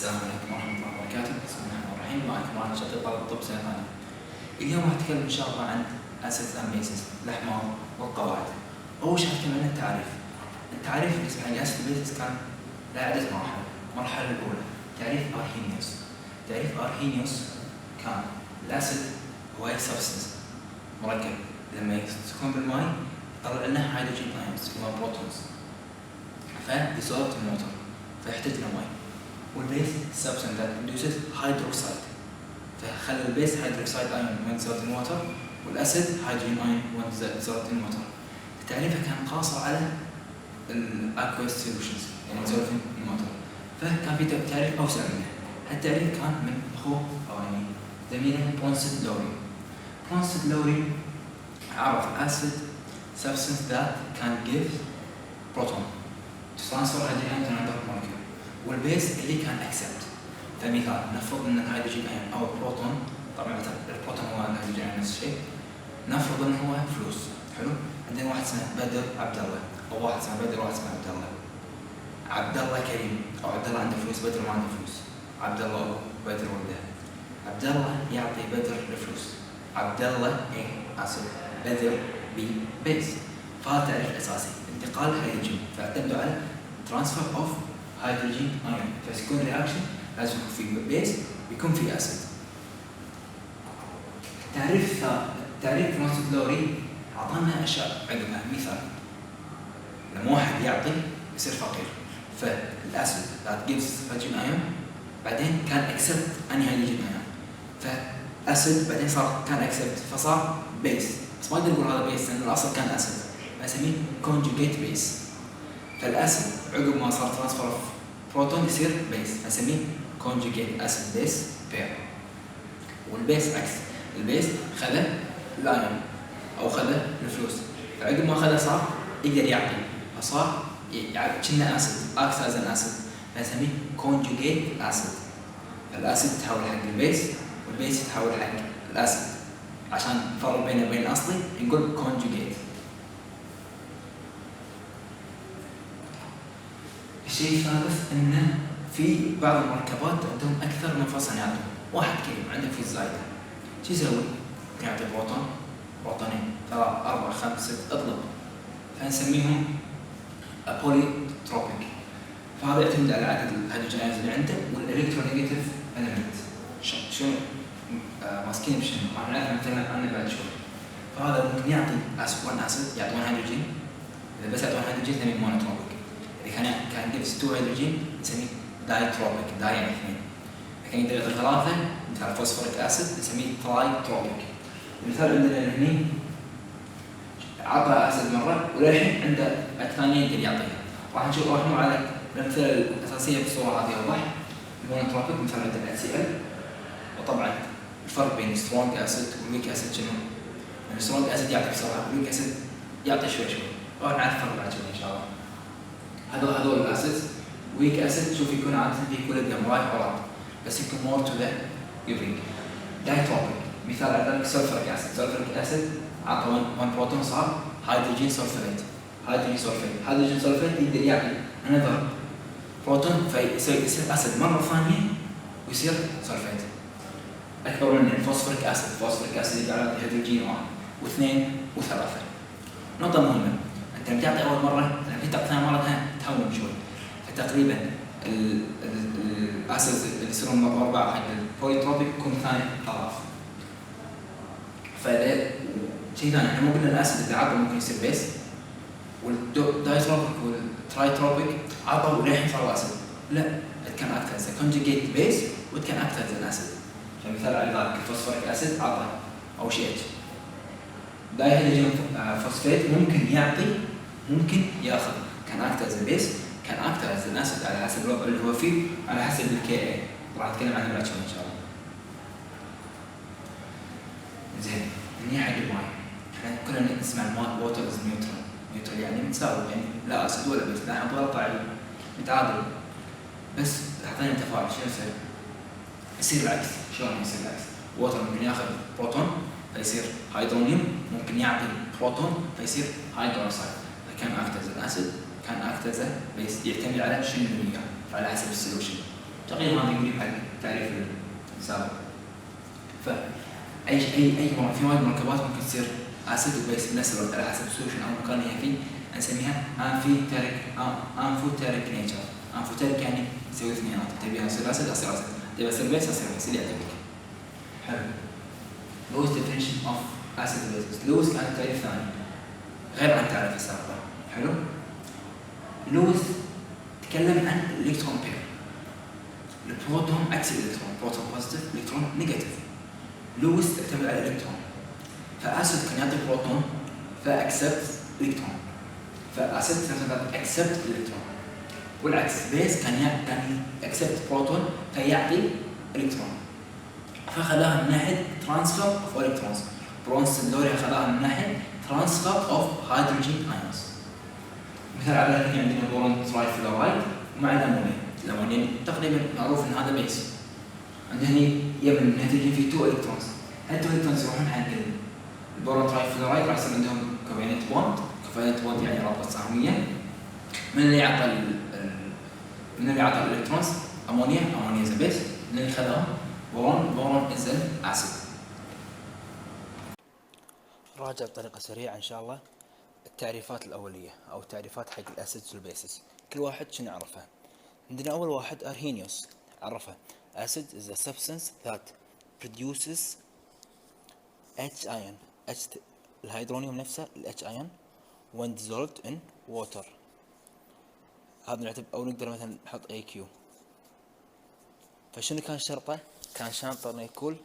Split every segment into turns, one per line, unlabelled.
السلام عليكم ورحمة الله وبركاته. بسم الله الرحمن الرحيم. معكم راح شاطر طالب طب سنة ثانية. اليوم راح أتكلم إن شاء الله عن أسيدز أند بيسز، الأحماض والقواعد. أول شيء أتكلم عن التعريف. التعريف بالنسبة حق أسيد بيسز كان له عدة مراحل. المرحلة الأولى تعريف أرهينيوس. تعريف أرهينيوس كان الأسيد هو أي سبستنس مركب لما يسكن بالماء يطلع لنا هيدروجين ايونز اللي هو بروتونز، فديسولفد in water فيحتاج له ماء. والبيس substance that produces hydroxide، فخلى البيس hydroxide ion when dissolved in water، والأسيد hydrogen ion when dissolved in water. تعريفه كان قاصر على aqueous solutions يعني dissolved in water، فكان في تعريف أوسع منه. هالتعريف كان من أخوه أو يعني زميله برونستد لوري. برونستد لوري عرف acid substance that can give proton to transfer hydrogen to another molecule، والبيس اللي كان accept. فمثال نفرض ان الهيدروجين ايون او البروتون، طبعا البروتون هو الهيدروجين ايون نفس الشيء، نفرض انه هو فلوس. حلو، عندنا واحد اسمه بدر عبد الله، او واحد اسمه بدر وواحد اسمه عبد الله. عبد الله كريم او عبد الله عنده فلوس، بدر ما عنده فلوس. عبد الله وبدر ولده. عبد الله يعطي بدر الفلوس، عبد الله اسف بدر بيس. فهذا تعريف اساسي، انتقال هيدروجين، فاعتمدوا على transfer of hydrogen ion. فسيكون رياكشن لازم يكون في بيس ويكون في اسيد. تعريف برونستد لوري اعطانا اشياء عقبها. مثال لما واحد يعطي يصير فقير، فالاسيد that gives hydrogen ion بعدين كان accept اني hydrogen ion، فاسيد بعدين كان accept فصار بيس. بس ما نقدر نقول هذا بيس لان الاصل كان اسيد، فاسميه conjugate base. فالاسيد عقب ما صار ترانسفير اوف بروتون يصير بيس، فاسميه conjugate acid base pair. والبيس عكس، البيس خذ الايون او خذ الفلوس، فعقب ما خذه صار يقدر يعطي، فصار كأنه اسيد acts as an acid، فاسميه conjugate acid. فالاسيد يتحول حق البيس والبيس يتحول حق الاسيد، عشان نفرق بينه وبين الاصلي نقول conjugate. الشيء الثالث انه في بعض المركبات عندهم اكثر من فصل يعطون. واحد كلمة عندك في الزايدة شو يسوي؟ ممكن يعطي بروتون، بروتونين، 3 4 5 6 اطلب، فنسميهم بوليتروبيك. فهذا يعتمد على عدد الهيدروجين ايونز اللي عنده والالكترونيجاتيف اليمنت شو ماسكين بشنو راح نعرف مثلا عنه بعد شوي. فهذا ممكن يعطي اسيد يعطي 1 هيدروجين، اذا بس يعطي 1 هيدروجين نسميه مونوتروبيك. اذا كان جيفز 2 هيدروجين نسميه دايتروبيك، داي يعني اثنين. لكن يقدر يعطي 3 مثل فوسفوريك اسيد نسميه ترايتروبيك. المثال عندنا هنا عطى اسيد مره وللحين عنده الثانيه يقدر يعطيها. راح نشوف على الامثله الاساسيه بالصوره هذه اوضح. المونوتروبيك مثال عندنا HCl، وطبعا الفرق بين سترونج اسيد والويك اسيد شنو؟ السترونج اسيد يعطي بسرعه، والويك اسيد يعطي شوي شوي. راح نعرف الفرق بعد شوي ان شاء الله. هذول الاسيدز. ويك اسيد شوف يكون عاده في اكوليبريم رايح ورا، بس يكون مور تو ذا يوريك. دايتروبيك مثال على ذلك سلفريك اسيد. سلفريك اسيد عطى 1 بروتون صار هيدروجين سلفيت. هيدروجين سلفيت يقدر يعطي انذر بروتون فيصير اسيد مره ثانيه ويصير سلفيت اكبر من الفوسفوريك اسيد. الفوسفوريك اسيد يقدر يعطي هيدروجين 1 و2 و3. نقطه مهمه، انت لما تعطي اول مره لما تعطي ثاني مره تهون شوي، فتقريبا الاسيدز اللي يصيرون مربع حق البوليتروبيك يكون ثاني اضعاف. فده شيء ثاني، احنا مو قلنا الاسيد اللي عطى ممكن يصير بيس، والدايتروبيك والترايتروبيك عطوا وللحين صاروا اسيد. لا، كان اكثر از كونجوجيت بيس وكان اكثر از اسيد. فمثال على ذلك الفوسفوريك اسيد عطى او شيء دايهيدروجين فوسفات ممكن يعطي ممكن ياخذ، كان اكثر از بيس كان اكثر از الاسيد على حسب الوضع اللي هو فيه، على حسب الكي اي. راح نتكلم عنه بعد شوي ان شاء الله. زين، هني حق الماء، احنا كلنا نسمع الماء ووتر از نيوترال يعني متساوي، يعني لا اسيد ولا بيس، لا احنا طول طاعي متعادل. بس اعطينا تفاعل شو يصير؟ يصير العكس. شلون يصير العكس؟ ووتر ممكن ياخذ بروتون فيصير هيدرونيوم، ممكن يعطي بروتون فيصير هيدروكسيد. فكان اكثر از الاسيد كان اكثر از بيس، يعتمد على شنو النوعيه على حسب السولوشن. تقريبا هذا قريب حق التعريف السابق. فاي في وايد مركبات ممكن تصير اسيد وبيس بنفس الوقت على حسب السولوشن او المكان اللي هي فيه، نسميها امفوتيريك نيتشر. امفوتيريك يعني تسوي اثنينات، تبيها تصير اسيد اصير اسيد، تبي تصير بيس اصير بيس، اللي يعجبك. حلو. لويس ديفينيشن اوف اسيد بيسز. لويس كان تعريف ثاني غير عن التعريف السابق. حلو. لويس تكلم عن الالكترون بير، البروتون عكس الالكترون، بروتون بوزيتيف الكترون نيجاتيف. لويس تعتمد على الالكترون، فاسيد كان يعطي بروتون فاكسبت الكترون، فاسيد تعتمد اكسبت الالكترون، والعكس بيس كان اكسبت بروتون فيعطي الكترون، فخلاها من ناحيه ترانسفير اوف الكترونز. برونستون لوري خلاها من ناحيه ترانسفير اوف هيدروجين ايونز. مثال على ذلك عندنا بورون تراي فلورايد مع الامونيا. الامونيا تقريبا معروف ان هذا بيس، عندنا هني يبني النيتروجين فيه 2 الكترونز، هال 2 الكترونز يروحون حق البورون تراي فلورايد راح يصير عندهم كوفالنت بوند. كوفالنت بوند يعني رابطه سهميه. من اللي يعطى الالكترونز؟ امونيا از بيس. من اللي خذاهم؟ بورون از اسيد. راجع بطريقه سريعه ان شاء الله التعريفات الاوليه او التعريفات حق الاسيدز والبيسز، كل واحد شنو نعرفها. عندنا اول واحد ارهينيوس عرفه: acid is a substance that produces H ion. H الهيدرونيوم نفسه ال H ion when dissolved in water. هذا نعتبر او نقدر مثلا نحط AQ. فشنو كان شرطه؟ كان شرطه انه يكون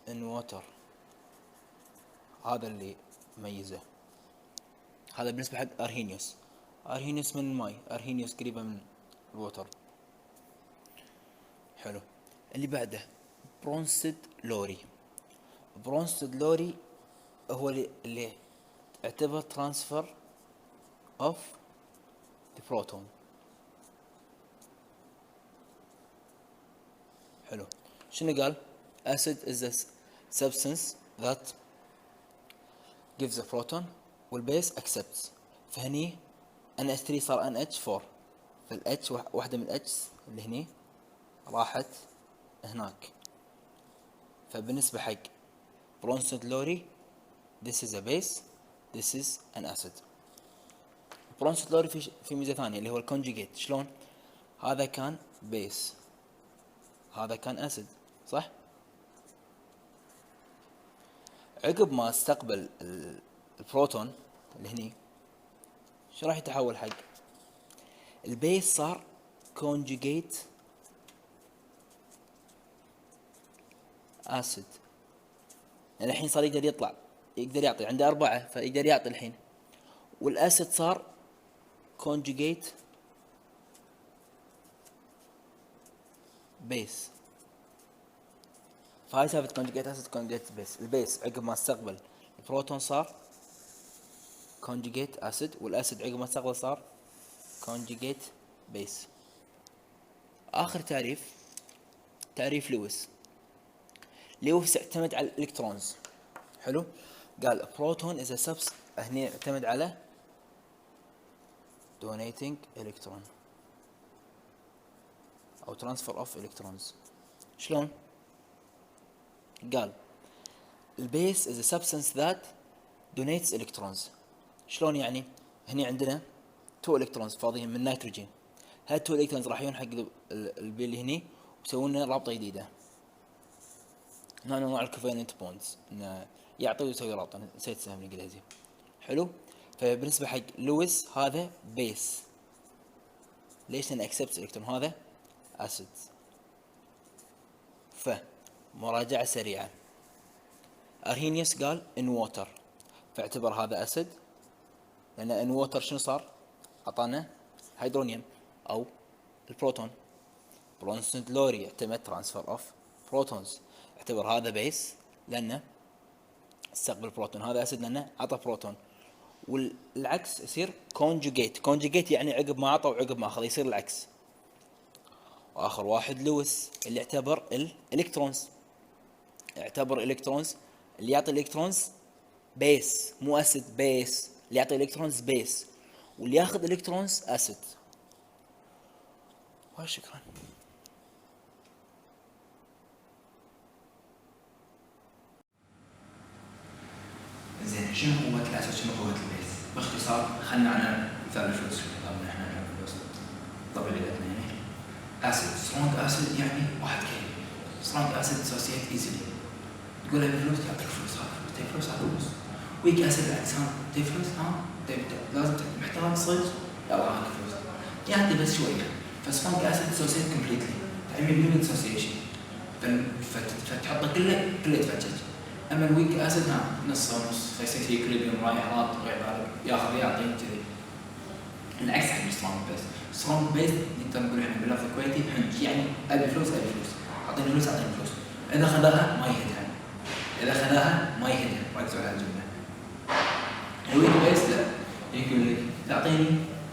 in water. هذا اللي ميزه. هذا بالنسبه حق ارهينيوس. ارهينيوس من الماء، ارهينيوس قريبه من الووتر. حلو. اللي بعده برونستد لوري. برونستد لوري هو اللي اعتبر ترانسفير اوف ذا بروتون. حلو. شنو قال؟ acid is a substance that gives a proton والبيس accepts. فهني NH3 صار NH4، فالH واحدة من الH اللي هني راحت هناك. فبالنسبة حق برونستون لوري this is a base, this is an acid. برونستون لوري في ميزة ثانية اللي هو الكونجيجيت. شلون؟ هذا كان بيس، هذا كان اسيد، صح؟ عقب ما استقبل البروتون اللي هني شو راح يتحول حق البيس؟ صار كونجيجيت اسيد. يعني الحين صار يقدر يعطي عنده 4 فيقدر يعطي الحين، والاسيد صار كونجيجيت بيس. فهاي سالفة كونجيجيت اسيد كونجيجيت بيس. البيس عقب ما استقبل البروتون صار كونجيجيت اسيد، والاسيد عقب ما استقبل صار كونجيجيت بيس. اخر تعريف لويس. لويس اعتمد على الالكترونز. حلو. قال بروتون از سبس، هني اعتمد على donating electron او transfer of electrons. شلون؟ قال البيس is a substance that donates electrons. شلون يعني؟ هني عندنا 2 الكترونز فاضيين من النيتروجين، هال 2 الكترونز راح يجون حق البي اللي هني ويسوون لنا رابطه جديده. هنا نوع الكوفالنت بوندز، انه يعطي ويسوي رابطه، نسيت اسمها بالانجليزي. حلو. فبالنسبه حق لويس هذا بيس. ليش؟ لان اكسبت الكترون، هذا اسيد. فمراجعه سريعه. ارهينيوس قال ان ووتر، فاعتبر هذا اسيد، لان ان ووتر شنو صار؟ اعطانا هيدرونيوم او البروتون. برونستون لوري اعتمد ترانسفير اوف بروتونز، اعتبر هذا بيس لانه استقبل بروتون، هذا اسيد لانه عطى بروتون. والعكس يصير كونجوجيت يعني عقب ما عطى وعقب ما اخذ يصير العكس. واخر واحد لويس اللي اعتبر الالكترونز. اعتبر الالكترونز اللي يعطي الالكترونز بيس، مو اسيد، بيس. اللي يعطي الالكترونز بيس، واللي ياخذ الالكترونز اسيد. وشكرا. زين شنو قوة الأسد شنو قوة البيس؟ باختصار خلنا على مثال الفلوس طبعا احنا نعرف الفلوس طبيعيتنا يعني. أسد سترونج أسد يعني واحد كيف سترونج أسد ديسوسييت ايزلي تقول له بفلوس يعطيك فلوس هاك فلوس هاك فلوس. ويك أسد بالعكس تبي فلوس لازم محتاج صدق يلا هاك فلوس يعطي بس شوية. فسترونج أسد ديسوسييت كومبليتلي تعمل له ديسوسيشن فتحطه كله يتفجج. اما الويك اسيد نص ونص فيصير في اكليبيوم رايح راط غير ذلك ياخذ يعطي كذي. العكس حق السترونج بيس. سترونج بيس نقدر نقول احنا باللفظ الكويتي حنج يعني ابي فلوس اعطيني فلوس اذا خذاها ما يهدها ركزوا على الجمله. الويك بيس لا يقول لك تعطيني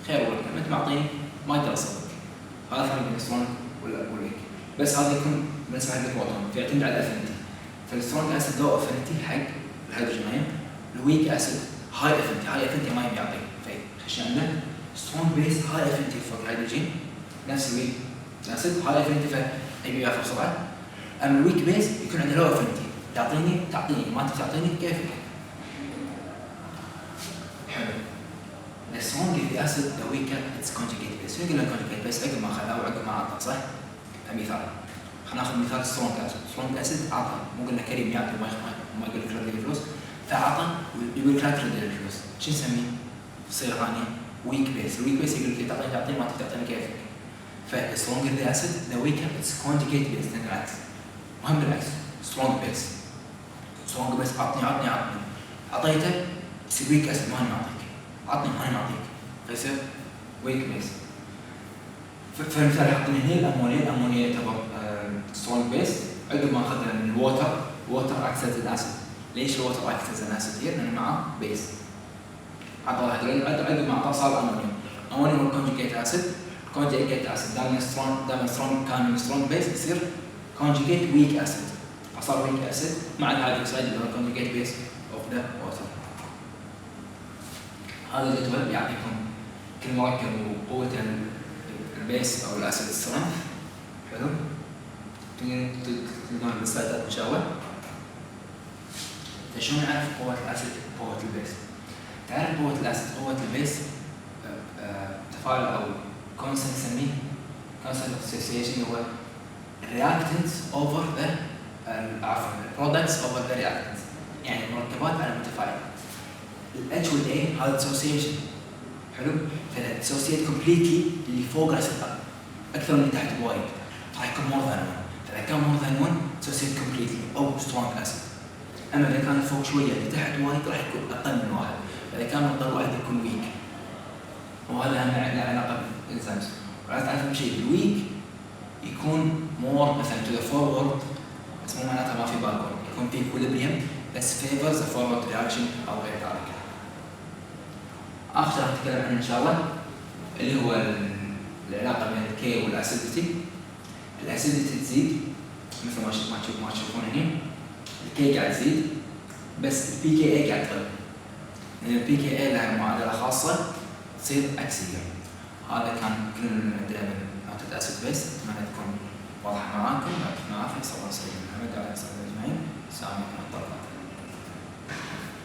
خير ولك ما انت معطيني ما يقدر يصدق. هذا فرق بين السترونج والويك. بس هذا يكون بالنسبه حق البروتون فيعتمد على الافنتي. فالسترونج اسيد لو افنتي حق الهيدروجين ايون. الويك اسيد هاي افنتي ما يعطي فخش عندنا سترونج بيس هاي افنتي فوق الهيدروجين نفس الويك اسيد هاي افنتي فيبي ياخذ بسرعه. اما الويك بيس يكون عنده لو افنتي تعطيني ما تعطيني كيفك. حلو. السترونج اسيد ذا ويكر اتس كونجيجيت بيس. شنو قلنا كونجيجيت بيس عقب ما اخذها وعقب ما عطى صح؟ كمثال خلينا ناخذ مثال سترونج اسيد عطى مو قلنا كريم يعطي ما يقول لك لا تدري فلوس فعطى ويقول لك لا تدري الفلوس شو نسميه؟ صيغه ثانيه ويك بيس. الويك بيس يقول لك تعطيني ما تعطيني كيفك. فالسترونج اسيد ذا ويكر اتس كونجيجيت بيس بالعكس مهم بالعكس سترونج بيس عطني اعطيته يصير ويك اسيد ما نعطيك عطني ما نعطيك فيصير ويك بيس. فالمثال حاطين هنا الامونيا يعتبر سترونج بيس عقب ما اخذنا من الووتر اكسس الاسيد. ليش الووتر اكسس الاسيد؟ لانه معه بيس عطى عقب ما اعطاه صار امونيا هو كونجيجيت اسيد دائما سترونج كان من سترونج بيس يصير كونجيجيت ويك اسيد صار ويك اسيد مع الهيدروكسيد اللي هو كونجيجيت بيس اوف ذا ووتر. هذا الجدول بيعطيكم كل مركب وقوة البيس او الاسيد سترينث. حلو تلقون بالسلايدات ان شاء الله. شلون نعرف قوة الاسيد وقوة البيس؟ تعرف قوة الاسيد قوة البيس تفاعل او كونسنت نسميه كونسنت اسوسيشن هو reactants over the products over the reactants يعني مركبات على متفاعلات. ال H وال A هذا association حلو فالاسوسييت كومبليتلي اللي فوق راح يصير اكثر من اللي تحت بوايد راح يكون more than one. فاذا كان more than one associate completely او strong acid. اما اذا كان فوق شويه اللي تحت وايد راح يكون اقل من واحد. فاذا كان مقدار واحد يكون ويك وهذا له علاقه بالانزيمز. وعايز تعرف شيء الويك يكون more مثلا to the forward بس مو معناته ما في backward يكون في equilibrium بس favors the forward reaction او غير ذلك. اخر شيء نتكلم عنه ان شاء الله اللي هو العلاقه بين الكي والاسيديتي. الاسيديتي تزيد مثل ما تشوفون هنا الكي قاعد يزيد بس البي كي اي قاعد تقل لان البي كي اي لها معادله خاصه تصير عكسيه. هذا كان كل من عندنا من نقطه اسيد بيس. اتمنى تكون واضحه معاكم. يعطيكم العافيه. صلى الله عليه وسلم محمد وعلى اله وصحبه اجمعين. السلام عليكم ورحمه الله.